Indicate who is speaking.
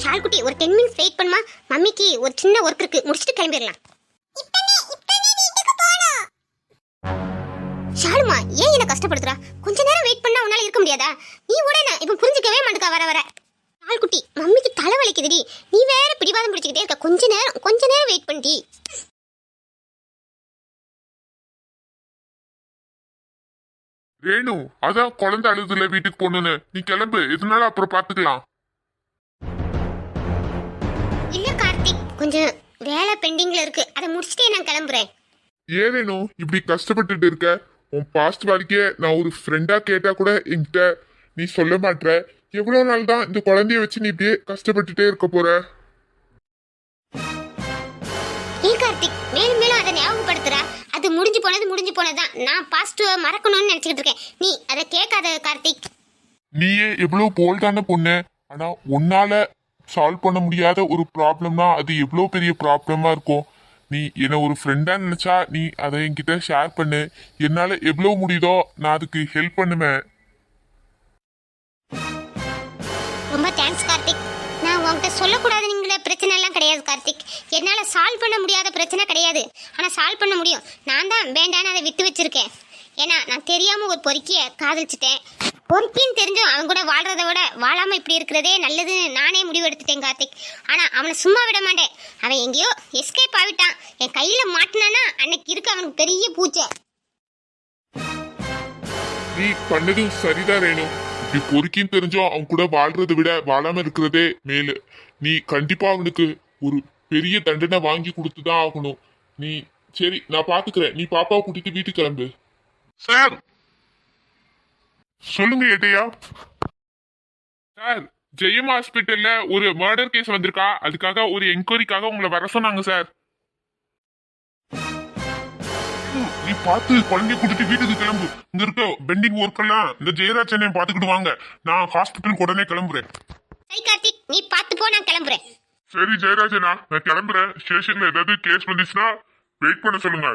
Speaker 1: ஷால்குட்டி ஒரு 10 minutes wait பண்ணுமா. மம்மிக்கு ஒரு சின்ன ஒர்க் இருக்கு, முடிச்சிட்டு கிளம்பிடலாம். ஷாலுமா ஏன் என்ன கஷ்டப்படுத்துறா? கொஞ்ச நேரம் வெயிட் பண்ணா உன்னால இருக்க முடியாதா? நீ உடனே இப்ப புரிஞ்சுக்கவே மாட்டேக்கா வர வர. ஷால்குட்டி மம்மிக்கு தலை வலிக்குதுடி, நீ வேற பிடிவாதம் பிடிச்சிக்கிட்டே இருக்க. கொஞ்ச நேரம் வெயிட் பண்ணி.
Speaker 2: ரேணு, அதான் குழந்தை அழுதுல வீட்டுக்கு போகணுன்னு. நீ கிளம்பு, இதனால அப்புறம் பாத்துக்கலாம்.
Speaker 1: இல்ல கார்த்திக், கொஞ்சம் வேலை பெண்டிங்ல இருக்கு, அதை முடிச்சிட்டே நான் கிளம்புறேன்.
Speaker 2: ஏன் ரேணு இப்படி கஷ்டப்பட்டுட்டு இருக்க? உன் பாஸ்ட் வாழ்க்கைய நான் ஒரு ஃப்ரெண்டா கேட்டா கூட என்கிட்ட நீ சொல்ல மாட்ற. எவ்வளவு நாள் தான் இந்த குழந்தைய வச்சு நீ இப்படியே கஷ்டப்பட்டுட்டே இருக்க போற?
Speaker 1: ஏன் கார்த்திக் மேலும் மேலும் அதை ஞாபகப்படுத்துற? அது முடிஞ்சு போனதுதான். நான் பாஸ்ட் மறக்கணும்னு நினைச்சுக்கிட்டு இருக்கேன். நீ அதை கேட்காத கார்த்திக்.
Speaker 2: நீயே எவ்வளவு போல்டான பொண்ணு, ஆனா உன்னால சால்வ் பண்ண முடியாத ஒரு ப்ராப்ளம்னா அது எவ்வளவு பெரிய ப்ராப்ளமா இருக்கும். நீ என்ன ஒரு ஃப்ரெண்டா நினைச்சா நீ அதை என்கிட்ட ஷேர் பண்ணு. என்னால எவ்வளவு முடியுதோ நான் அதுக்கு ஹெல்ப் பண்ணுவேன்.
Speaker 1: ரொம்ப தேங்க்ஸ் கார்த்திக். நான் உங்ககிட்ட சொல்லக்கூடாதுங்கிற பிரச்சனை எல்லாம் கிடையாது கார்த்திக். என்னால் சால்வ் பண்ண முடியாத பிரச்சனை கிடையாது, ஆனால் சால்வ் பண்ண முடியும். நான் தான் வேண்டான்னு அதை விட்டு வச்சிருக்கேன். ஏன்னா நான் தெரியாமல் ஒரு பொறுக்கியை காதலிச்சிட்டேன். பொறுக்கின்னு தெரிஞ்சும் அவன் கூட வாழ்றதை விட வாழாமல் இப்படி இருக்கிறதே நல்லதுன்னு நானே முடிவு எடுத்துட்டேன் கார்த்திக். ஆனால் அவனை சும்மா விட மாட்டேன். அவன் எங்கேயோ எஸ்கேப் ஆகிட்டான். என் கையில் மாட்டினானா அன்னைக்கு இருக்க அவனுக்கு பெரிய பூச்சை.
Speaker 2: நீ பண்ணதும் சரிதான் ரேணு. இப்படி பொறுக்கின்னு தெரிஞ்சோம் அவன் கூட வாழ்றதை விட வாழாம இருக்கிறதே மேலு. நீ கண்டிப்பா அவனுக்கு ஒரு பெரிய தண்டனை வாங்கி கொடுத்துதான் ஆகணும். நீ சரி, நான் பாத்துக்கிறேன். நீ பாப்பாவை கூட்டிட்டு வீட்டுக்கு கிளம்பு. சார் சொல்லுங்க ஏட்டையா. சார், ஜெயம் ஹாஸ்பிட்டல்ல ஒரு மர்டர் கேஸ் வந்திருக்கா, அதுக்காக ஒரு என்கொயரிக்காக உங்களை வர சொன்னாங்க சார். நீ பார்த்து குழந்தைய கூட்டிட்டு வீட்டுக்கு கிளம்பு. இங்க இருக்க பெண்டிங் ஒர்க் எல்லாம் இந்த ஜெயராஜனை பாத்துக்கிட்டு வாங்க. நான் ஹாஸ்பிட்டலுக்கு உடனே கிளம்புறேன்.
Speaker 1: சரி கார்த்திக், நீ பார்த்து போ, நான் கிளம்புறேன்.
Speaker 2: சரி ஜெயராஜனா, நான் கிளம்புறேன். ஸ்டேஷன்ல ஏதாவது கேஸ் வந்துச்சுன்னா வெயிட் பண்ண சொல்லுங்க.